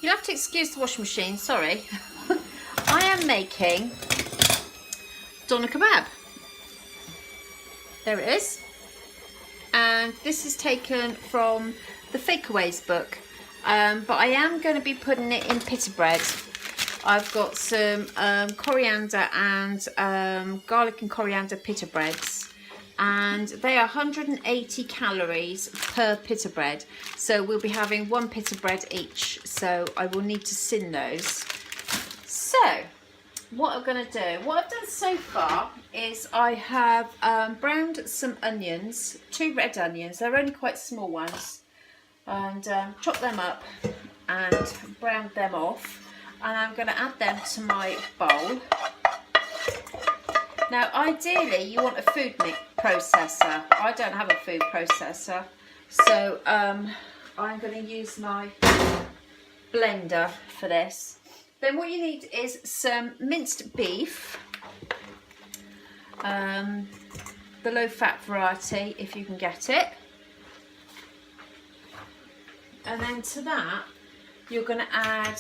You'll have to excuse the washing machine, sorry. I am making doner kebab. There it is. And this is taken from the Fakeaways book. But I am going to be putting it in pita bread. I've got some coriander and garlic and coriander pita breads. And they are 180 calories per pita bread. So we'll be having one pita bread each. So I will need to sin those. So what I'm going to do, what I've done so far is I have browned some onions, 2 red onions. They're only quite small ones. And chopped them up and browned them off. And I'm going to add them to my bowl. Now, ideally, you want a food processor. I don't have a food processor, so I'm going to use my blender for this. Then what you need is some minced beef, the low-fat variety, if you can get it. And then to that, you're going to add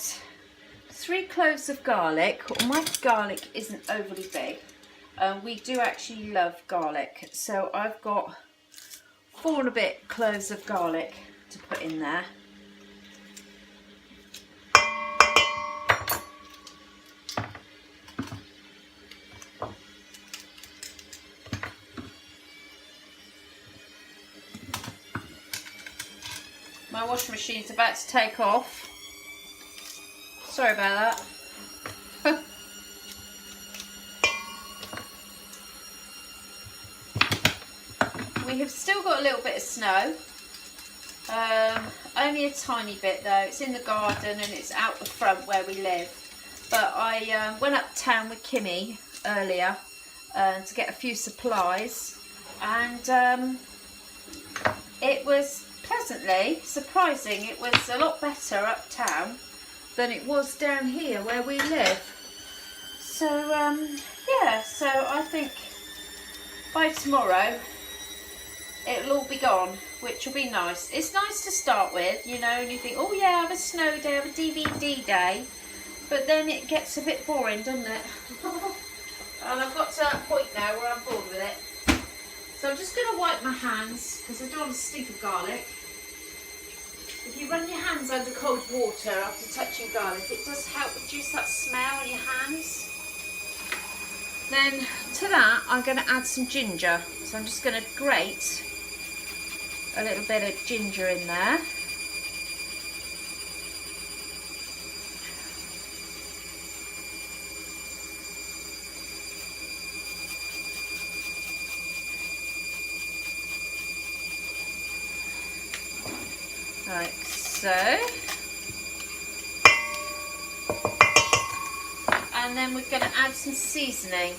3 cloves of garlic. My garlic isn't overly big. We do actually love garlic, so I've got 4 and a bit cloves of garlic to put in there. My washing machine is about to take off. Sorry about that. We have still got a little bit of snow, only a tiny bit though. It's in the garden and it's out the front where we live. But I went uptown with Kimmy earlier to get a few supplies, and it was pleasantly surprising. It was a lot better uptown than it was down here where we live. So yeah, so I think by tomorrow it'll all be gone, which will be nice. It's nice to start with, you know, and you think, oh yeah, have a snow day, have a DVD day, but then it gets a bit boring, doesn't it? And I've got to that point now where I'm bored with it. So I'm just going to wipe my hands, because I don't want to stink of garlic. If you run your hands under cold water after touching garlic, it does help reduce that smell on your hands. Then to that, I'm going to add some ginger. So I'm just going to grate a little bit of ginger in there. Like so. And then we're going to add some seasoning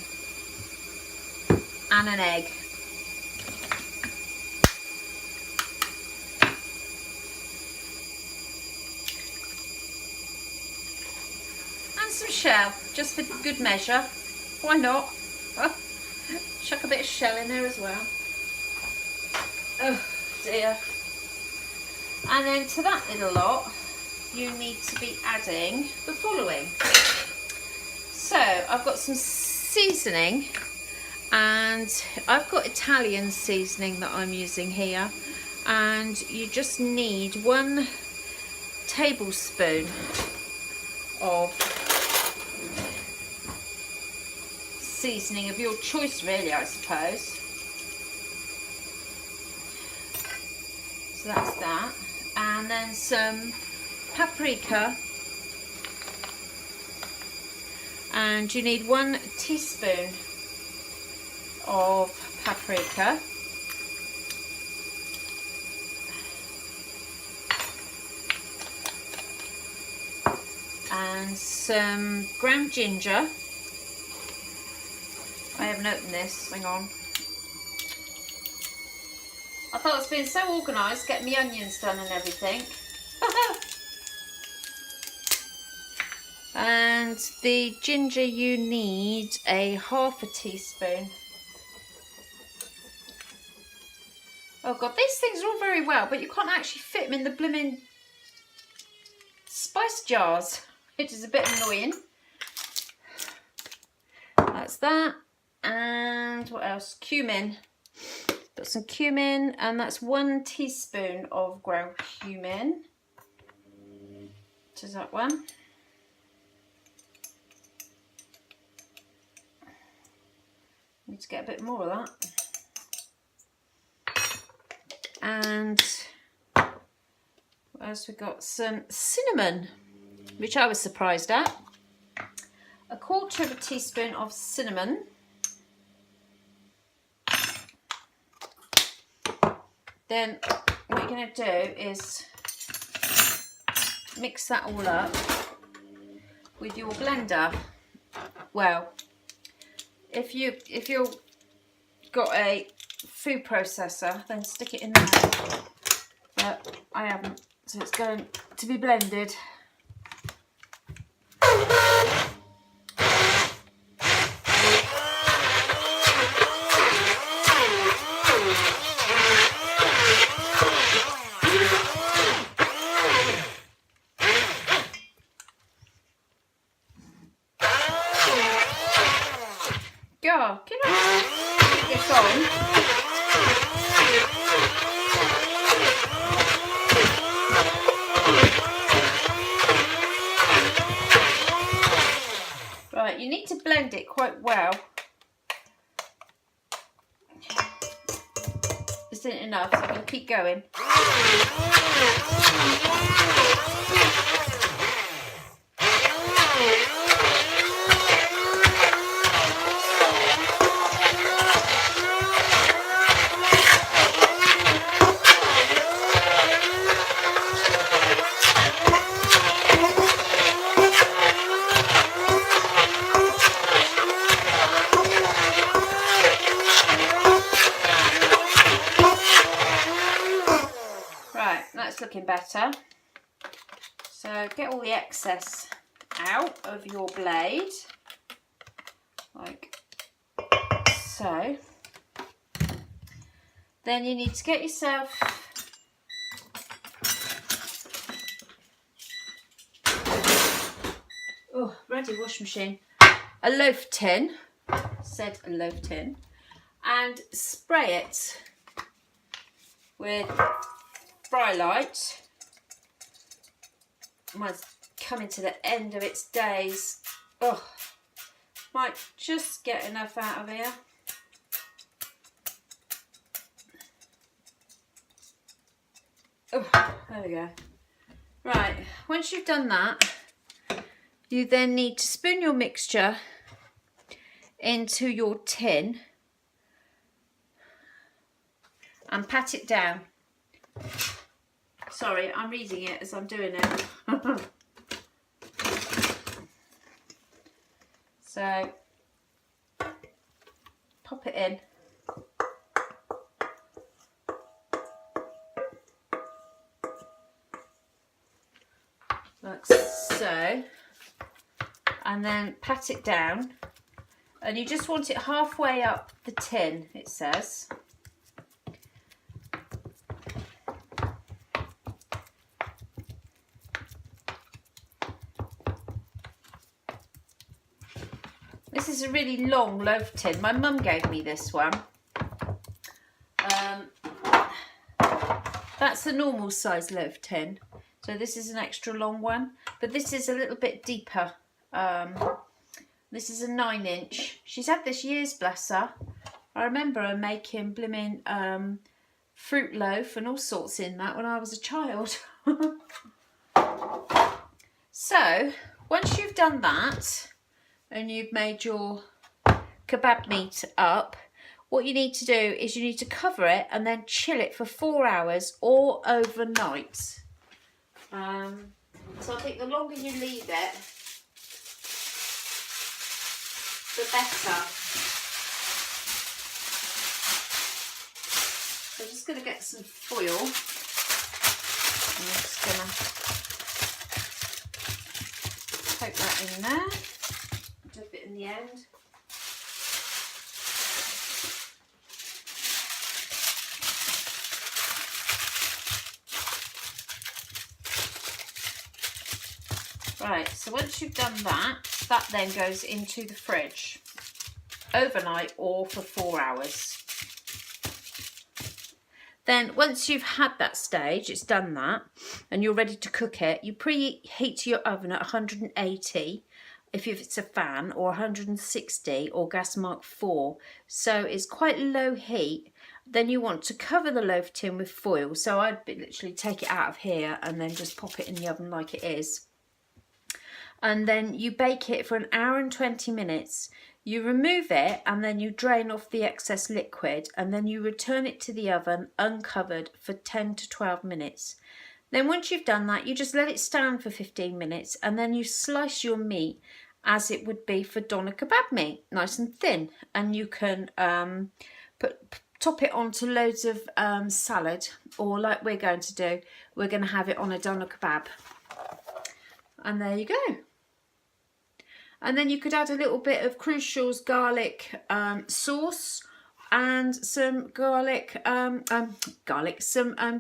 and an egg. And some shell, just for good measure. Why not? Oh, chuck a bit of shell in there as well. Oh dear. And then to that little lot, you need to be adding the following. So I've got some seasoning, and I've got Italian seasoning that I'm using here, and you just need 1 tablespoon of seasoning of your choice, really, I suppose. So that's that. And then some paprika, and you need 1 teaspoon of paprika, and some ground ginger. I haven't opened this, hang on. I thought I was being so organised, getting my onions done and everything. And the ginger, you need a 1/2 teaspoon. Oh God, these things are all very well, but you can't actually fit them in the blooming spice jars, which is a bit annoying. That's that. And what else? Cumin. Got some cumin, and that's 1 teaspoon of ground cumin. Does that one? Need to get a bit more of that. And what else we got? Some cinnamon, which I was surprised at. 1/4 teaspoon of cinnamon. Then what you're going to do is mix that all up with your blender. Well, if you've got a food processor, then stick it in there. But I haven't, so it's going to be blended. God, can I put this on? Right, you need to blend it quite well. This isn't enough, so I'm going to keep going. Looking better. So get all the excess out of your blade, like so. Then you need to get yourself ready wash machine, a loaf tin, said a loaf tin, and spray it with Fry light. Mine's coming to the end of its days. Oh, might just get enough out of here. Oh, there we go. Right, once you've done that, you then need to spoon your mixture into your tin and pat it down. Sorry, I'm reading it as I'm doing it. So, pop it in. Like so. And then pat it down. And you just want it halfway up the tin, it says. This is a really long loaf tin. My mum gave me this one. That's the normal size loaf tin. So this is an extra long one. But this is a little bit deeper. This is a 9-inch. She's had this years, bless her. I remember her making blimmin' fruit loaf and all sorts in that when I was a child. So, once you've done that, and you've made your kebab meat up, what you need to do is you need to cover it and then chill it for 4 hours or overnight. So I think the longer you leave it, the better. So I'm just going to get some foil. I'm just going to poke that in there. Dip it in the end. Right, so once you've done that, that then goes into the fridge overnight or for 4 hours. Then once you've had that stage, it's done that, and you're ready to cook it, you preheat your oven at 180 if it's a fan, or 160 or gas mark 4. So it's quite low heat. Then you want to cover the loaf tin with foil. So I'd literally take it out of here and then just pop it in the oven like it is. And then you bake it for 1 hour and 20 minutes. You remove it and then you drain off the excess liquid, and then you return it to the oven uncovered for 10 to 12 minutes. Then once you've done that, you just let it stand for 15 minutes, and then you slice your meat as it would be for doner kebab meat, nice and thin. And you can top it onto loads of salad, or like we're going to do, we're going to have it on a doner kebab. And there you go. And then you could add a little bit of Crucial's garlic sauce and some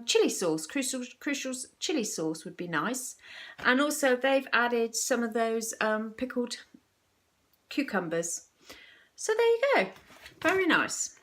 chili sauce. Crucial's chili sauce would be nice. And also they've added some of those pickled cucumbers. So there you go. Very nice.